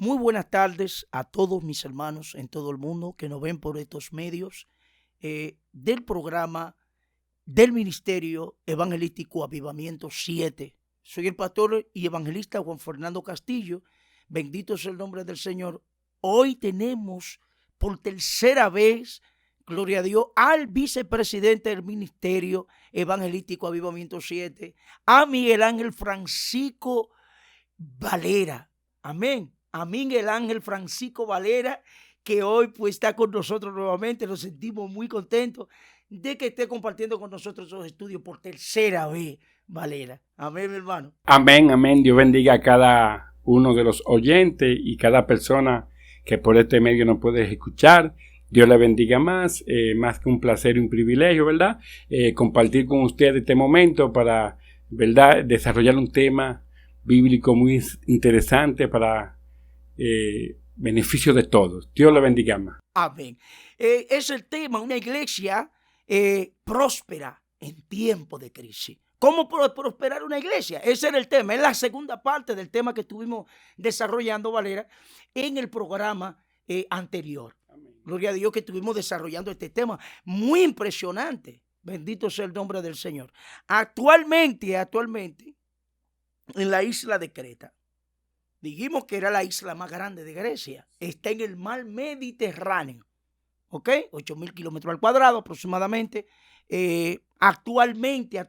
Muy buenas tardes a todos mis hermanos en todo el mundo que nos ven por estos medios del programa del Ministerio Evangelístico Avivamiento 7. Soy el pastor y evangelista Juan Fernando Castillo. Bendito sea el nombre del Señor. Hoy tenemos por tercera vez, gloria a Dios, al vicepresidente del Ministerio Evangelístico Avivamiento 7, a Miguel Ángel Francisco Valera. Amén. A Miguel Ángel Francisco Valera, que hoy pues está con nosotros nuevamente. Nos sentimos muy contentos de que esté compartiendo con nosotros esos estudios por tercera vez, Valera. Amén, mi hermano. Amén, amén. Dios bendiga a cada uno de los oyentes y cada persona que por este medio nos puede escuchar. Dios le bendiga más que un placer y un privilegio, ¿verdad? Compartir con ustedes este momento para, ¿verdad?, desarrollar un tema bíblico muy interesante para beneficio de todos. Dios le bendiga más. Amén. Es el tema, una iglesia próspera en tiempo de crisis. ¿Cómo prosperar una iglesia? Ese era el tema. Es la segunda parte del tema que estuvimos desarrollando, Valera, en el programa anterior. Amén. Gloria a Dios que estuvimos desarrollando este tema muy impresionante. Bendito sea el nombre del Señor. Actualmente, en la isla de Creta, dijimos que era la isla más grande de Grecia. Está en el mar Mediterráneo. ¿Ok? 8,000 kilómetros al cuadrado aproximadamente. Actualmente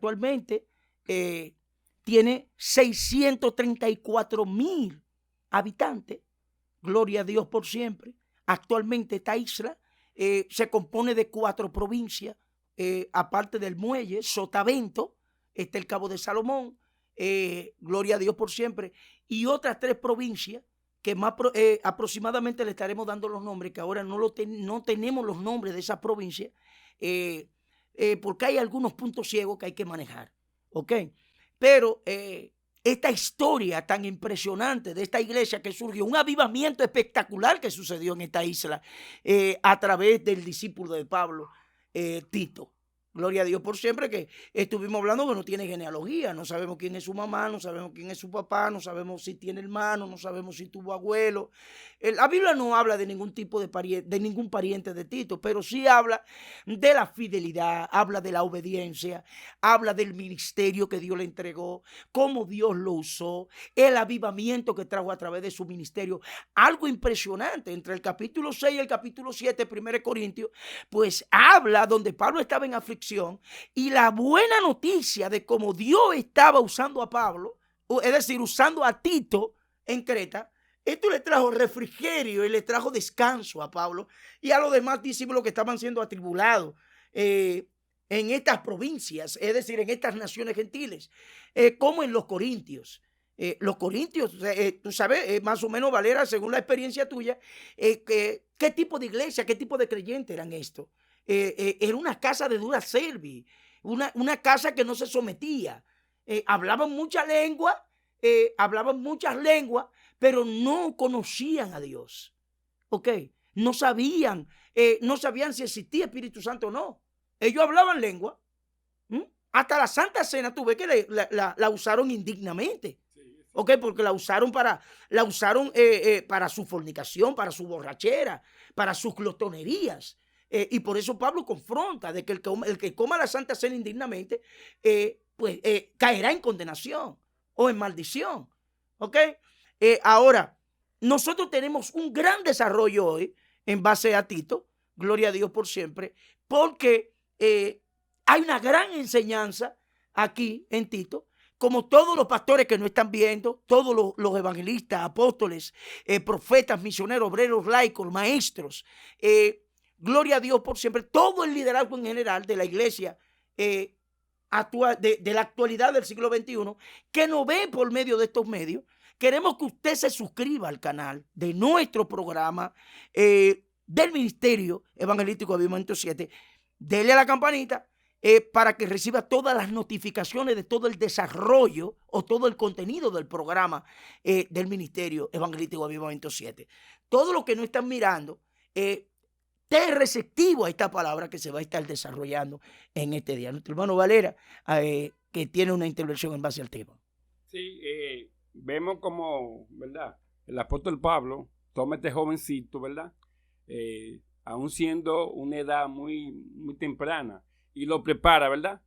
tiene 634,000 habitantes. Gloria a Dios por siempre. Actualmente esta isla se compone de 4 provincias. Aparte del muelle, Sotavento, está el Cabo de Salomón. Gloria a Dios por siempre. Y otras 3 provincias que más aproximadamente le estaremos dando los nombres, que ahora no tenemos los nombres de esas provincias, porque hay algunos puntos ciegos que hay que manejar, ¿ok? Pero esta historia tan impresionante de esta iglesia que surgió, un avivamiento espectacular que sucedió en esta isla a través del discípulo de Pablo, Tito. Gloria a Dios por siempre, que estuvimos hablando que no tiene genealogía, no sabemos quién es su mamá, no sabemos quién es su papá, no sabemos si tiene hermano, no sabemos si tuvo abuelo. La Biblia no habla de ningún tipo de ningún pariente de Tito, pero sí habla de la fidelidad, habla de la obediencia, habla del ministerio que Dios le entregó, cómo Dios lo usó, el avivamiento que trajo a través de su ministerio. Algo impresionante, entre el capítulo 6 y el capítulo 7, 1 Corintios, pues habla donde Pablo estaba en aflicción, y la buena noticia de cómo Dios estaba usando a Pablo, es decir, usando a Tito en Creta. Esto le trajo refrigerio y le trajo descanso a Pablo y a los demás discípulos que estaban siendo atribulados en estas provincias, es decir, en estas naciones gentiles, como en los Corintios. Los Corintios, tú sabes, más o menos, Valera, según la experiencia tuya, ¿qué tipo de iglesia, qué tipo de creyente eran estos? Era una casa de dura cerviz, una casa que no se sometía. Hablaban muchas lenguas, pero no conocían a Dios. ¿Ok? No sabían si existía Espíritu Santo o no. Ellos hablaban lengua. Hasta la Santa Cena, tú ves que la usaron indignamente. ¿Ok? Porque la usaron para su fornicación, para su borrachera, para sus glotonerías. Y por eso Pablo confronta de que el que coma la Santa Cena indignamente, caerá en condenación o en maldición. ¿Ok? Ahora, nosotros tenemos un gran desarrollo hoy en base a Tito, gloria a Dios por siempre, porque hay una gran enseñanza aquí en Tito. Como todos los pastores que nos están viendo, todos los evangelistas, apóstoles, profetas, misioneros, obreros, laicos, maestros, gloria a Dios por siempre, todo el liderazgo en general de la iglesia actual, de la actualidad del siglo XXI, que nos ve por medio de estos medios. Queremos que usted se suscriba al canal de nuestro programa del Ministerio Evangelístico Avivamiento 7. Dele a la campanita para que reciba todas las notificaciones de todo el desarrollo o todo el contenido del programa del Ministerio Evangelístico Avivamiento 7. Todo lo que no están mirando, esté receptivo a esta palabra que se va a estar desarrollando en este día. Nuestro hermano Valera, que tiene una intervención en base al tema. Sí, vemos como, ¿verdad?, el apóstol Pablo toma a este jovencito, ¿verdad? Aún siendo una edad muy, muy temprana, y lo prepara, ¿verdad?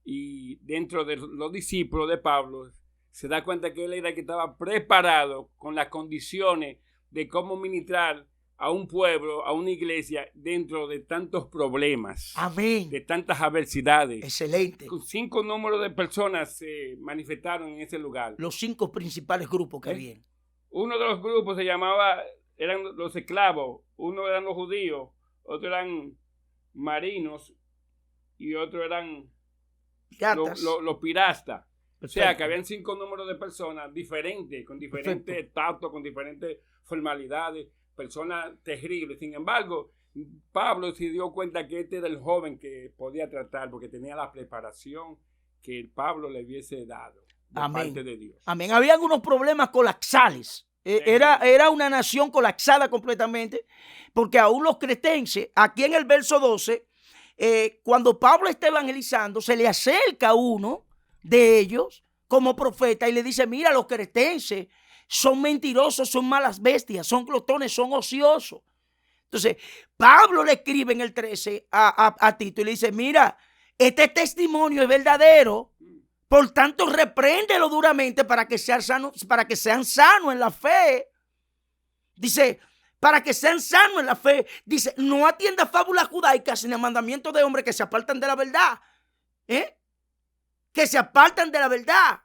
Y dentro de los discípulos de Pablo se da cuenta que él era el que estaba preparado con las condiciones de cómo ministrar a un pueblo, a una iglesia, dentro de tantos problemas. Amén. De tantas adversidades. Excelente. 5 números de personas se manifestaron en ese lugar. Los 5 principales grupos que había. Uno de los grupos se llamaba, eran los esclavos. Uno eran los judíos, otro eran marinos y otro eran piratas. Los piratas. Perfecto. O sea, que habían 5 números de personas diferentes, con diferentes tactos, con diferentes formalidades, personas terribles. Sin embargo, Pablo se dio cuenta que este era el joven que podía tratar, porque tenía la preparación que el Pablo le hubiese dado de parte de Dios. Amén. Habían unos problemas colapsales. Era una nación colapsada completamente, porque aún los cretenses, aquí en el verso 12, cuando Pablo está evangelizando, se le acerca a uno de ellos como profeta y le dice: mira, los cretenses son mentirosos, son malas bestias, son glotones, son ociosos. Entonces, Pablo le escribe en el 13 a Tito y le dice: mira, este testimonio es verdadero, por tanto, repréndelo duramente para que sean sanos en la fe. Dice, para que sean sanos en la fe. Dice, no atienda fábulas judaicas ni a mandamientos de hombres que se apartan de la verdad. Que se apartan de la verdad.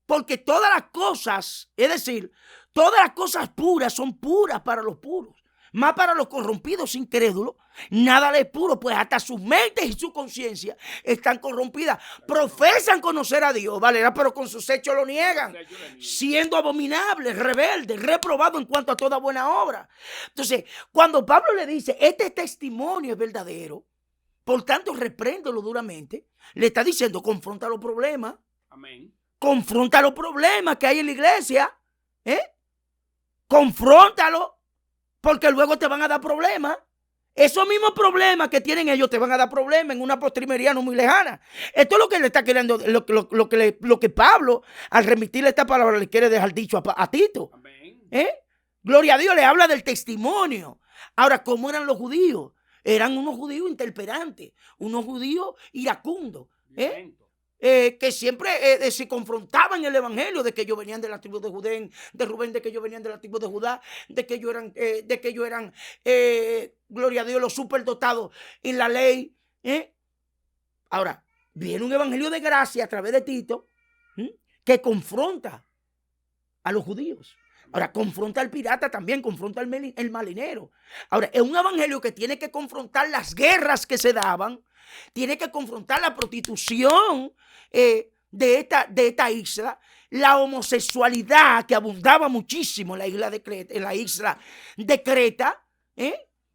Porque todas las cosas, es decir, todas las cosas puras son puras para los puros. Más para los corrompidos incrédulos, nada les es puro, pues hasta sus mentes y su conciencia están corrompidas. Profesan conocer a Dios, ¿vale? Pero con sus hechos lo niegan, siendo abominables, rebeldes, reprobados en cuanto a toda buena obra. Entonces, cuando Pablo le dice, este testimonio es verdadero, por tanto, repréndelo duramente, le está diciendo, confronta los problemas. Amén. Confronta los problemas que hay en la iglesia. Confróntalo. Porque luego te van a dar problemas. Esos mismos problemas que tienen ellos te van a dar problemas en una postrimería no muy lejana. Esto es lo que le está queriendo, lo que Pablo, al remitirle esta palabra, le quiere dejar dicho a Tito. Amén. Gloria a Dios, le habla del testimonio. Ahora, ¿cómo eran los judíos? Eran unos judíos interperantes, unos judíos iracundos. Que siempre se confrontaban en el evangelio de que ellos venían de la tribu de Rubén, de que ellos venían de la tribu de Judá, de que ellos eran, gloria a Dios, los superdotados en la ley. Ahora, viene un evangelio de gracia a través de Tito que confronta a los judíos. Ahora, confronta al pirata también, confronta al marinero. Ahora, es un evangelio que tiene que confrontar las guerras que se daban, tiene que confrontar la prostitución de esta isla, la homosexualidad que abundaba muchísimo en la isla de Creta,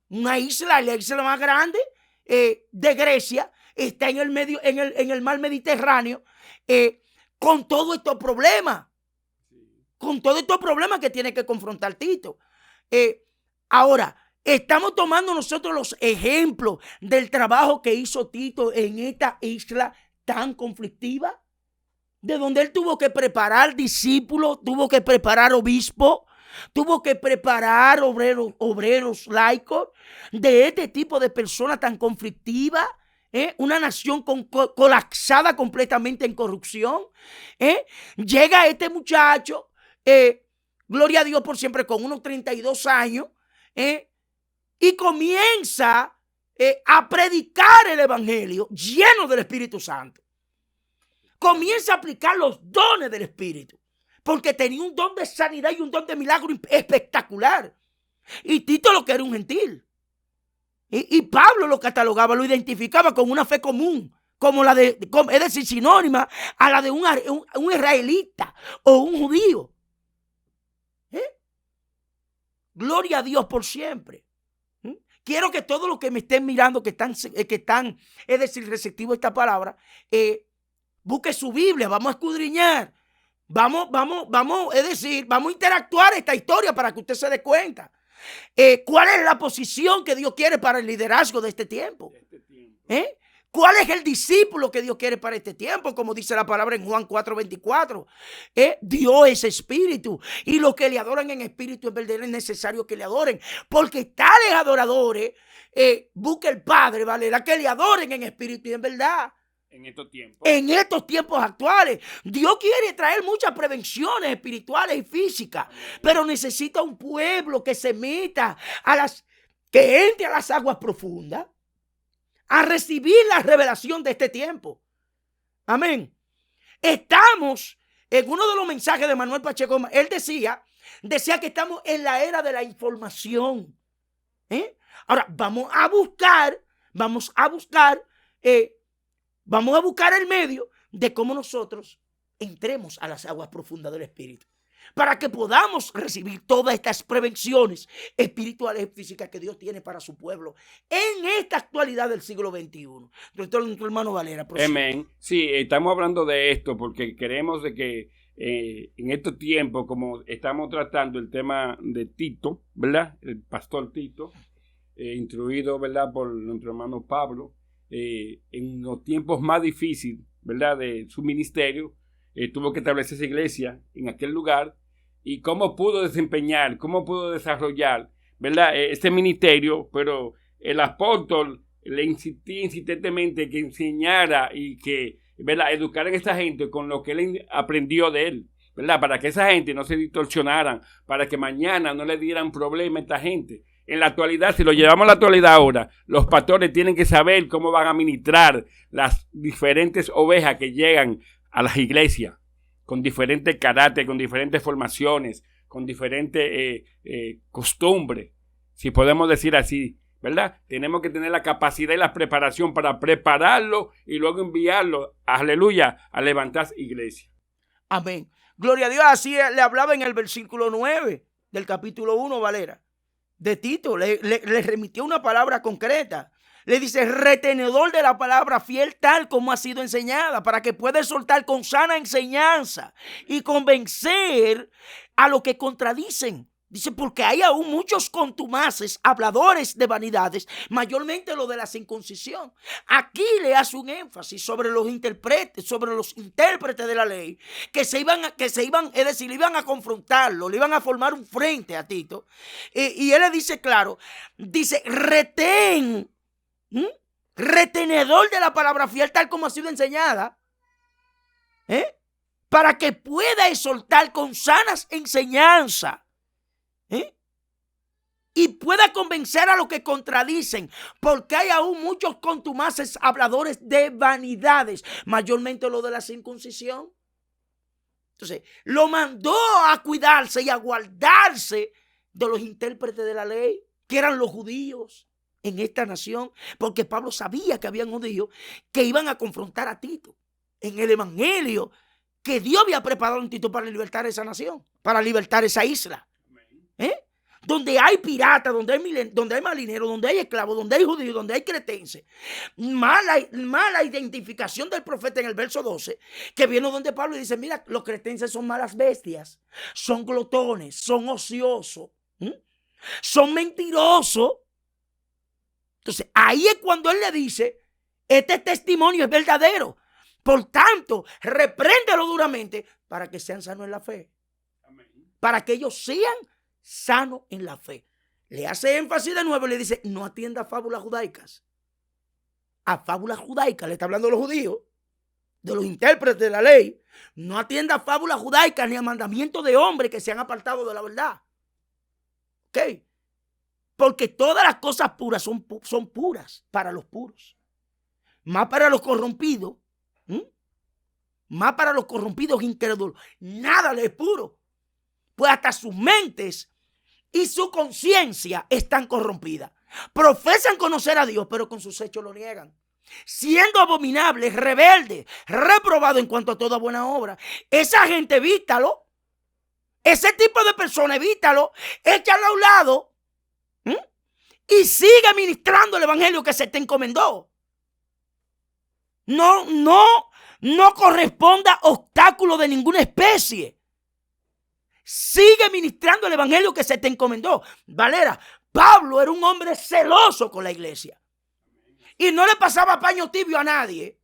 una isla, la isla más grande de Grecia, está en el mar Mediterráneo, con todos estos problemas. Con todos estos problemas que tiene que confrontar Tito. Ahora, estamos tomando nosotros los ejemplos del trabajo que hizo Tito en esta isla tan conflictiva, de donde él tuvo que preparar discípulos, tuvo que preparar obispos, tuvo que preparar obreros laicos, de este tipo de personas tan conflictivas. Una nación colapsada completamente en corrupción. Llega este muchacho, gloria a Dios por siempre, con unos 32 años, y comienza a predicar el evangelio lleno del Espíritu Santo. Comienza a aplicar los dones del Espíritu, porque tenía un don de sanidad y un don de milagro espectacular. Y Tito lo que era un gentil. Y Pablo lo catalogaba, lo identificaba con una fe común, es decir, sinónima a la de un israelita o un judío. Gloria a Dios por siempre. Quiero que todos los que me estén mirando, que están, es decir, receptivos a esta palabra, busque su Biblia, vamos a escudriñar. Vamos a interactuar esta historia para que usted se dé cuenta. ¿Cuál es la posición que Dios quiere para el liderazgo de este tiempo? ¿Cuál es el discípulo que Dios quiere para este tiempo? Como dice la palabra en Juan 4:24. Dios es espíritu. Y los que le adoran en espíritu en verdad es necesario que le adoren. Porque tales adoradores busca el Padre, Valera, que le adoren en espíritu y en verdad. En estos tiempos actuales. Dios quiere traer muchas prevenciones espirituales y físicas. Pero necesita un pueblo que se meta que entre a las aguas profundas, a recibir la revelación de este tiempo. Amén. Estamos en uno de los mensajes de Manuel Pacheco. Él decía que estamos en la era de la información. Ahora vamos a buscar el medio de cómo nosotros entremos a las aguas profundas del Espíritu, para que podamos recibir todas estas prevenciones espirituales y físicas que Dios tiene para su pueblo en esta actualidad del siglo XXI. Entonces, tu hermano Valera, amén. Sí, estamos hablando de esto porque queremos de que en estos tiempos, como estamos tratando el tema de Tito, ¿verdad? El pastor Tito, instruido, ¿verdad?, por nuestro hermano Pablo, en los tiempos más difíciles, ¿verdad?, de su ministerio, tuvo que establecer esa iglesia en aquel lugar, y cómo pudo desempeñar, cómo pudo desarrollar, ¿verdad?, este ministerio. Pero el apóstol le insistía insistentemente que enseñara y que, ¿verdad?, educara a esta gente con lo que él aprendió de él, ¿verdad?, para que esa gente no se distorsionaran, para que mañana no le dieran problema a esta gente. En la actualidad, si lo llevamos a la actualidad ahora, los pastores tienen que saber cómo van a ministrar las diferentes ovejas que llegan a las iglesias, con diferentes carácter, con diferentes formaciones, con diferentes costumbres, si podemos decir así, ¿verdad? Tenemos que tener la capacidad y la preparación para prepararlo y luego enviarlo, aleluya, a levantar iglesia. Amén. Gloria a Dios. Así le hablaba en el versículo 9 del capítulo 1, Valera, de Tito. Le remitió una palabra concreta. Le dice: retenedor de la palabra, fiel tal como ha sido enseñada, para que pueda soltar con sana enseñanza y convencer a los que contradicen. Dice: porque hay aún muchos contumaces, habladores de vanidades, mayormente lo de la circuncisión. Aquí le hace un énfasis sobre los intérpretes de la ley, que se iban, es decir, le iban a confrontarlo, le iban a formar un frente a Tito. Y él le dice claro, dice: retenedor de la palabra, fiel tal como ha sido enseñada, para que pueda exhortar con sanas enseñanzas, y pueda convencer a los que contradicen, porque hay aún muchos contumaces, habladores de vanidades, mayormente lo de la circuncisión. Entonces, lo mandó a cuidarse y a guardarse de los intérpretes de la ley, que eran los judíos en esta nación, porque Pablo sabía que habían judíos que iban a confrontar a Tito en el evangelio que Dios había preparado en Tito para libertar esa nación, para libertar esa isla. Donde hay piratas, donde hay marineros, donde hay esclavos, donde hay judíos, donde hay cretenses. Mala identificación del profeta en el verso 12, que viene donde Pablo y dice: mira, los cretenses son malas bestias, son glotones, son ociosos, son mentirosos. Entonces ahí es cuando él le dice: este testimonio es verdadero, por tanto repréndelo duramente para que sean sanos en la fe. Amén. Para que ellos sean sanos en la fe. Le hace énfasis de nuevo y le dice: no atienda a fábulas judaicas. A fábulas judaicas le está hablando de los judíos, de los intérpretes de la ley. No atienda a fábulas judaicas ni a mandamientos de hombres que se han apartado de la verdad. ¿Ok? Porque todas las cosas puras son puras para los puros. Más para los corrompidos. Más para los corrompidos incrédulos. Nada les es puro. Pues hasta sus mentes y su conciencia están corrompidas. Profesan conocer a Dios, pero con sus hechos lo niegan. Siendo abominables, rebeldes, reprobados en cuanto a toda buena obra. Esa gente, evítalo. Ese tipo de personas, evítalo. Échalo a un lado. Y sigue ministrando el evangelio que se te encomendó. No corresponda obstáculo de ninguna especie. Sigue ministrando el evangelio que se te encomendó. Valera, Pablo era un hombre celoso con la iglesia. y no le pasaba paño tibio a nadie.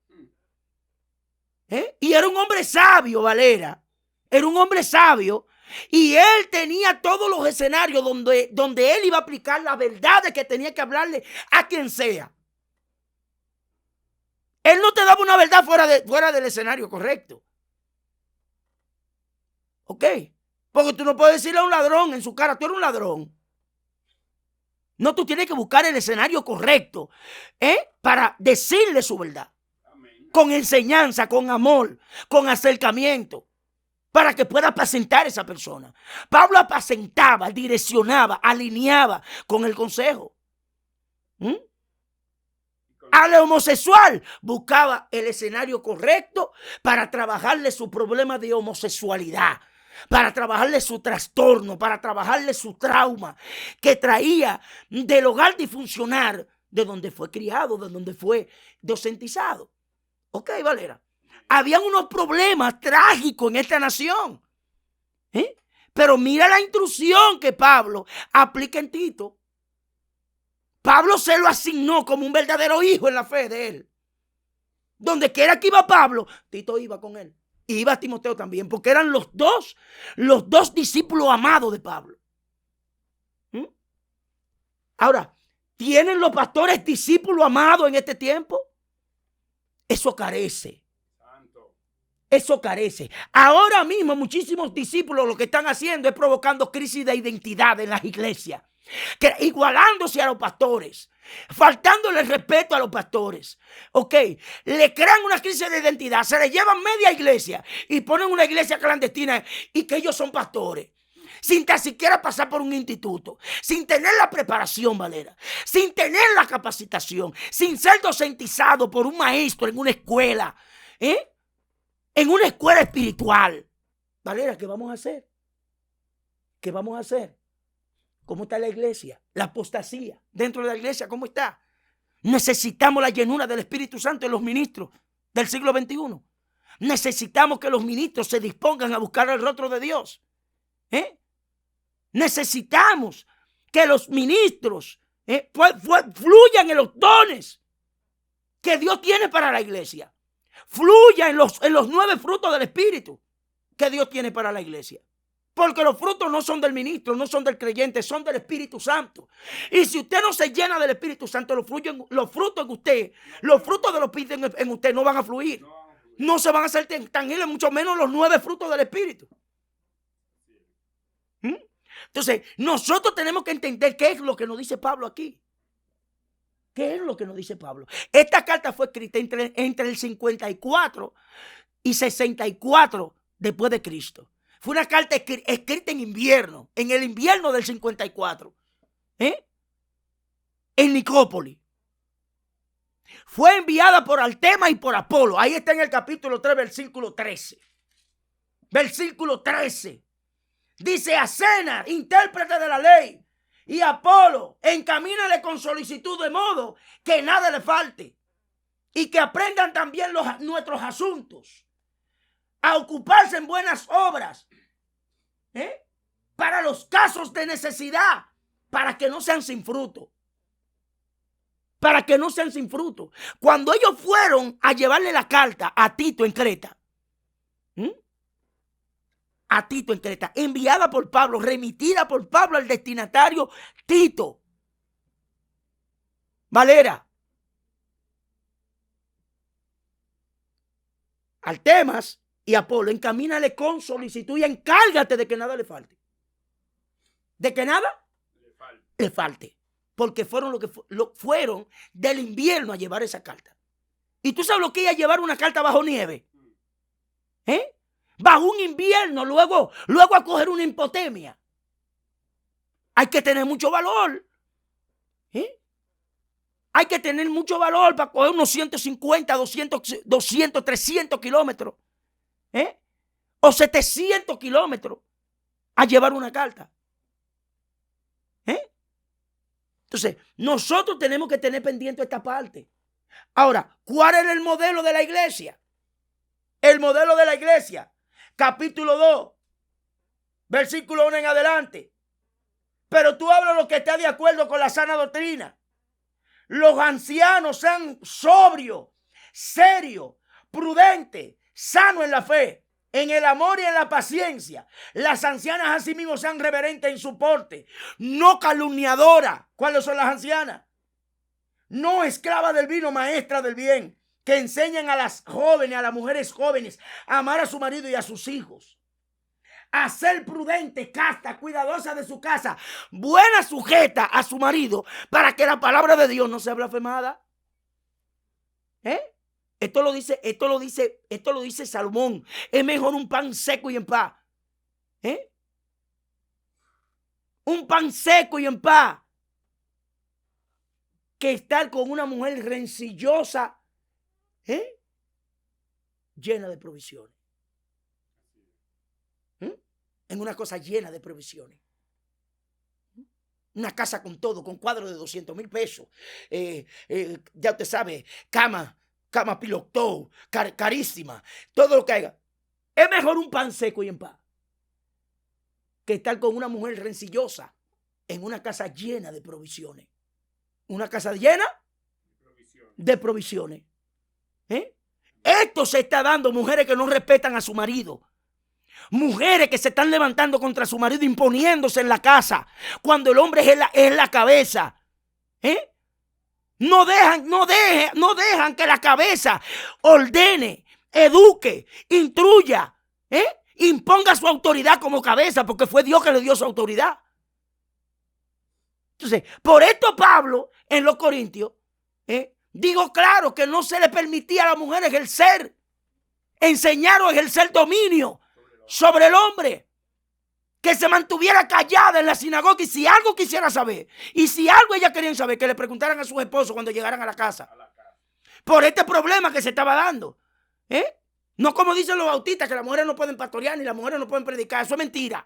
Y era un hombre sabio, Valera. Era un hombre sabio. Y él tenía todos los escenarios donde él iba a aplicar la verdad de que tenía que hablarle a quien sea. Él no te daba una verdad fuera del escenario correcto. ¿Ok? Porque tú no puedes decirle a un ladrón en su cara, tú eres un ladrón. No, tú tienes que buscar el escenario correcto para decirle su verdad. Amén. Con enseñanza, con amor, con acercamiento, para que pueda apacentar a esa persona. Pablo apacentaba, direccionaba, alineaba con el consejo. Al homosexual buscaba el escenario correcto para trabajarle su problema de homosexualidad, para trabajarle su trastorno, para trabajarle su trauma que traía del hogar disfuncional de donde fue criado, de donde fue docentizado. Ok, Valera. Habían unos problemas trágicos en esta nación. Pero mira la instrucción que Pablo aplica en Tito. Pablo se lo asignó como un verdadero hijo en la fe de él. Donde quiera que iba Pablo, Tito iba con él. Y iba Timoteo también, porque eran los dos discípulos amados de Pablo. Ahora, ¿tienen los pastores discípulos amados en este tiempo? Eso carece. Eso carece. Ahora mismo muchísimos discípulos lo que están haciendo es provocando crisis de identidad en las iglesias, igualándose a los pastores, faltándole respeto a los pastores. Ok, le crean una crisis de identidad, se le llevan media iglesia y ponen una iglesia clandestina y que ellos son pastores, sin tan siquiera pasar por un instituto, sin tener la preparación, Valera, sin tener la capacitación, sin ser docentizado por un maestro en una escuela, en una escuela espiritual. Valera, ¿qué vamos a hacer? ¿Qué vamos a hacer? ¿Cómo está la iglesia? La apostasía dentro de la iglesia, ¿cómo está? Necesitamos la llenura del Espíritu Santo en los ministros del siglo XXI. Necesitamos que los ministros se dispongan a buscar el rostro de Dios. Necesitamos que los ministros fluyan en los dones que Dios tiene para la iglesia. Fluya en los 9 frutos del Espíritu que Dios tiene para la iglesia. Porque los frutos no son del ministro, no son del creyente, son del Espíritu Santo. Y si usted no se llena del Espíritu Santo, los frutos en usted, los frutos de los Espíritus en usted no van a fluir. No se van a hacer tangibles, mucho menos los 9 frutos del Espíritu. Entonces, nosotros tenemos que entender qué es lo que nos dice Pablo aquí. ¿Qué es lo que nos dice Pablo? Esta carta fue escrita entre el 54 y 64 después de Cristo. Fue una carta escrita en invierno, en el invierno del 54, en Nicópolis. Fue enviada por Artemas y por Apolo. Ahí está en el capítulo 3, versículo 13. Versículo 13. Dice: a Zenas, intérprete de la ley, y Apolo, encamínale con solicitud de modo que nada le falte, y que aprendan también nuestros asuntos, a ocuparse en buenas obras, para los casos de necesidad, para que no sean sin fruto. Para que no sean sin fruto. Cuando ellos fueron a llevarle la carta a Tito en Creta, enviada por Pablo, remitida por Pablo al destinatario Tito. Valera, Artemas y Apolo, encamínale con solicitud y encárgate de que nada le falte. ¿De que nada le falte? Porque fueron fueron del invierno a llevar esa carta. ¿Y tú sabes lo que es llevar una carta bajo nieve? Bajo un invierno, luego a coger una hipotermia. Hay que tener mucho valor. Hay que tener mucho valor para coger unos 150, 200, 300 kilómetros. O 700 kilómetros a llevar una carta. Entonces, nosotros tenemos que tener pendiente esta parte. Ahora, ¿cuál es el modelo de la iglesia? El modelo de la iglesia, capítulo 2, versículo 1 en adelante. Pero tú hablas lo que está de acuerdo con la sana doctrina. los ancianos sean sobrios, serios, prudentes, sanos en la fe, en el amor y en la paciencia. Las ancianas asimismo sean reverentes en su porte, no calumniadoras. ¿Cuáles son las ancianas? No esclavas del vino, maestras del bien, que enseñan a las jóvenes, a las mujeres jóvenes, a amar a su marido y a sus hijos, a ser prudente, casta, cuidadosa de su casa, buena, sujeta a su marido, para que la palabra de Dios no sea blasfemada. Esto lo dice Salomón. Es mejor un pan seco y en paz. Un pan seco y en paz que estar con una mujer rencillosa, llena de provisiones. En una cosa llena de provisiones. Una casa con todo, con cuadros de 200,000 pesos. Ya usted sabe, cama pilotó, carísima, todo lo que haya. Es mejor un pan seco y en paz que estar con una mujer rencillosa en una casa llena de provisiones. Una casa llena de provisiones. Esto se está dando, mujeres que no respetan a su marido. Mujeres que se están levantando contra su marido, imponiéndose en la casa, cuando el hombre es la cabeza. No dejan que la cabeza ordene, eduque, instruya, imponga su autoridad como cabeza, porque fue Dios que le dio su autoridad. Entonces, por esto Pablo en los Corintios digo claro que no se le permitía a la mujer enseñar o ejercer dominio sobre el hombre, que se mantuviera callada en la sinagoga, y si algo quisiera saber, y si algo ellas querían saber, que le preguntaran a sus esposos cuando llegaran a la casa, por este problema que se estaba dando. No como dicen los bautistas, que las mujeres no pueden pastorear ni las mujeres no pueden predicar. Eso es mentira.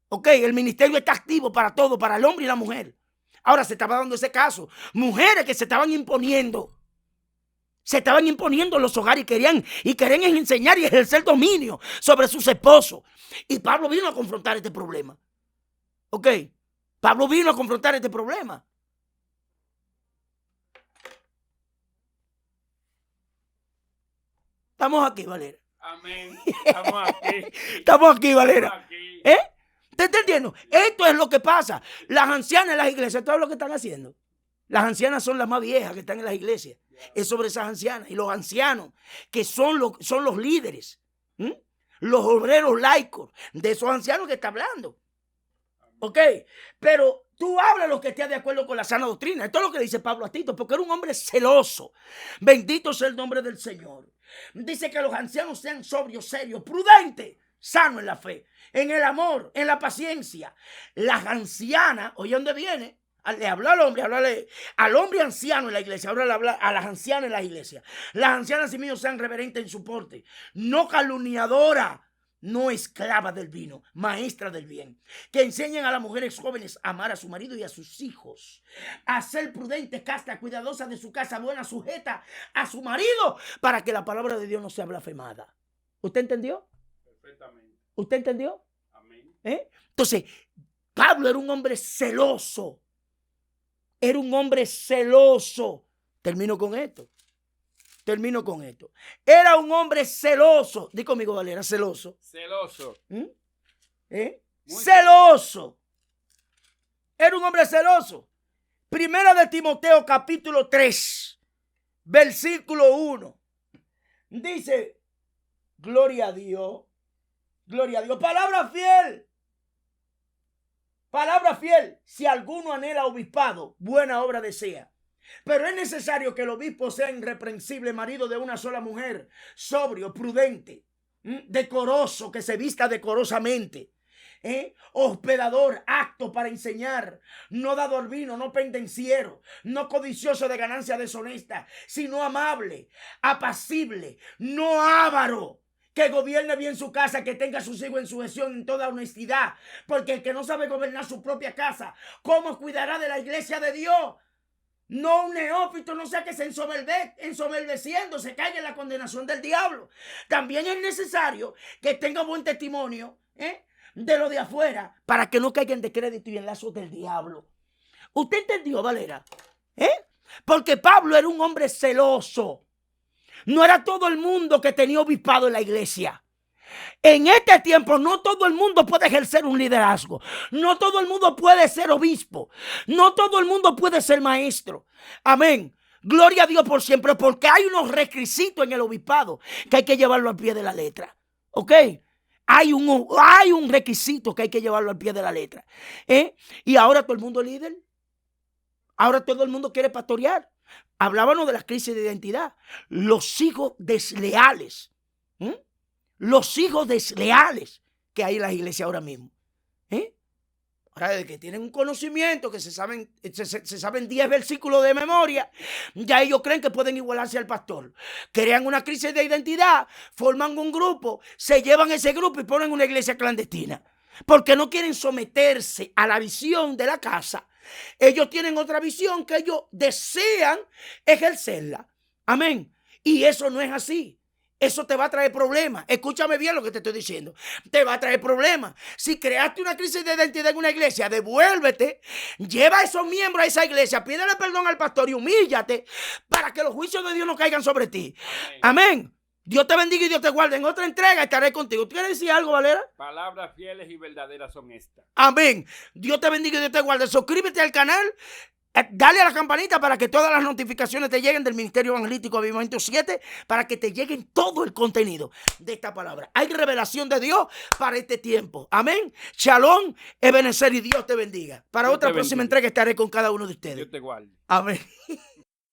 El ministerio está activo para todo, para el hombre y la mujer. Ahora se estaba dando ese caso. Mujeres que se estaban imponiendo en los hogares y querían enseñar y ejercer dominio sobre sus esposos. Y Pablo vino a confrontar este problema. Pablo vino a confrontar este problema. Estamos aquí, Valera. Amén. Estamos aquí. Estamos aquí, Valera. ¿Te está entendiendo? Esto es lo que pasa. Las ancianas en las iglesias, todo lo que están haciendo. Las ancianas son las más viejas que están en las iglesias. Es sobre esas ancianas. Y los ancianos, que son los líderes, los obreros laicos, de esos ancianos que está hablando. Pero tú hablas lo que esté de acuerdo con la sana doctrina. Esto es lo que dice Pablo a Tito, porque era un hombre celoso. Bendito sea el nombre del Señor. Dice que los ancianos sean sobrios, serios, prudentes, sanos en la fe, en el amor, en la paciencia. Las ancianas, oye, ¿dónde viene? Le habló al hombre, al hombre anciano en la iglesia. Ahora le habla a las ancianas en la iglesia. Las ancianas y míos sean reverentes en su porte, no calumniadoras, no esclavas del vino, maestras del bien, que enseñen a las mujeres jóvenes a amar a su marido y a sus hijos, a ser prudentes, castas, cuidadosas de su casa, buena, sujeta a su marido, para que la palabra de Dios no sea blasfemada. ¿Usted entendió? Perfectamente. ¿Usted entendió? Amén. Entonces, Pablo era un hombre celoso. Era un hombre celoso. Termino con esto. Era un hombre celoso. Di conmigo, Valera, celoso. Celoso. Celoso. Era un hombre celoso. Primera de Timoteo, capítulo 3, versículo 1. Dice, gloria a Dios. Gloria a Dios. Palabra fiel. Palabra fiel. Si alguno anhela obispado, buena obra desea. Pero es necesario que el obispo sea irreprensible, marido de una sola mujer, sobrio, prudente, decoroso, que se vista decorosamente, hospedador, apto para enseñar, no dador vino, no pendenciero, no codicioso de ganancia deshonesta, sino amable, apacible, no avaro, que gobierne bien su casa, que tenga a sus hijos en sujeción en toda honestidad, porque el que no sabe gobernar su propia casa, ¿cómo cuidará de la iglesia de Dios? No un neófito, no sea que se ensoberbeciendo, se caiga en la condenación del diablo. También es necesario que tenga buen testimonio de lo de afuera, para que no caiga en descrédito y en lazos del diablo. ¿Usted entendió, Valera? Porque Pablo era un hombre celoso. No era todo el mundo que tenía obispado en la iglesia. En este tiempo no todo el mundo puede ejercer un liderazgo. No todo el mundo puede ser obispo. No todo el mundo puede ser maestro. Amén. Gloria a Dios por siempre, porque hay unos requisitos en el obispado que hay que llevarlo al pie de la letra. ¿Ok? Hay un requisito que hay que llevarlo al pie de la letra. Y ahora todo el mundo es líder. Ahora todo el mundo quiere pastorear. Hablábamos de la crisis de identidad. Los hijos desleales. Los hijos desleales que hay en las iglesias ahora mismo. Ahora, desde que tienen un conocimiento, que se saben 10 versículos de memoria, ya ellos creen que pueden igualarse al pastor. Crean una crisis de identidad, forman un grupo, se llevan ese grupo y ponen una iglesia clandestina. Porque no quieren someterse a la visión de la casa. Ellos tienen otra visión que ellos desean ejercerla. Amén. Y eso no es así. Eso te va a traer problemas. Escúchame bien lo que te estoy diciendo. Te va a traer problemas. Si creaste una crisis de identidad en una iglesia, devuélvete, lleva a esos miembros a esa iglesia, pídele perdón al pastor y humíllate para que los juicios de Dios no caigan sobre ti. Amén. Dios te bendiga y Dios te guarde. En otra entrega estaré contigo. ¿Tú quieres decir algo, Valera? Palabras fieles y verdaderas son estas. Amén. Dios te bendiga y Dios te guarde. Suscríbete al canal. Dale a la campanita para que todas las notificaciones te lleguen del Ministerio Evangelístico Avivamiento 7, para que te lleguen todo el contenido de esta palabra. Hay revelación de Dios para este tiempo. Amén. Shalom, Ebenezer, y Dios te bendiga. Para otra próxima entrega estaré con cada uno de ustedes. Dios te guarde. Amén.